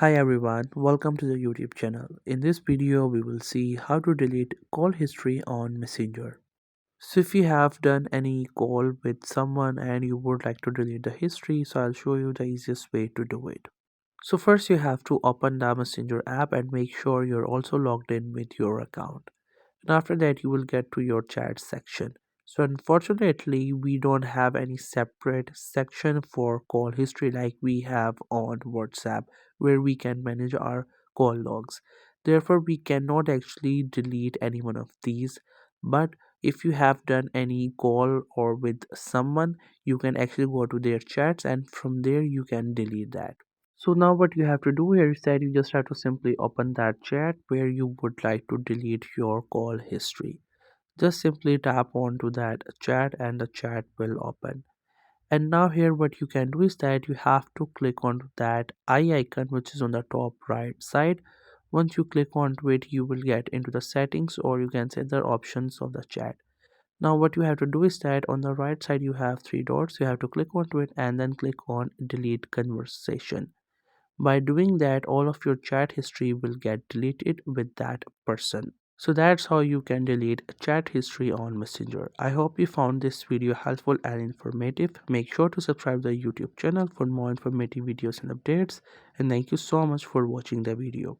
Hi everyone, welcome to the YouTube channel. In this video, we will see how to delete call history on Messenger. So if you have done any call with someone and you would like to delete the history, so I'll show you the easiest way to do it. So first you have to open the Messenger app and make sure you're also logged in with your account. And after that you will get to your chat section. So unfortunately we don't have any separate section for call history like we have on WhatsApp, where we can manage our call logs. Therefore we cannot actually delete any one of these. But if you have done any call or with someone, you can actually go to their chats and from there you can delete that. So now what you have to do here is that you just have to simply open that chat where you would like to delete your call history. Just simply tap onto that chat and the chat will open. And now here what you can do is that you have to click on that eye icon which is on the top right side. Once you click onto it, you will get into the settings, or you can say the options of the chat. Now what you have to do is that on the right side you have three dots. You have to click onto it and then click on delete conversation. By doing that, all of your chat history will get deleted with that person. So that's how you can delete chat history on Messenger. I hope you found this video helpful and informative. Make sure to subscribe the YouTube channel for more informative videos and updates. And thank you so much for watching the video.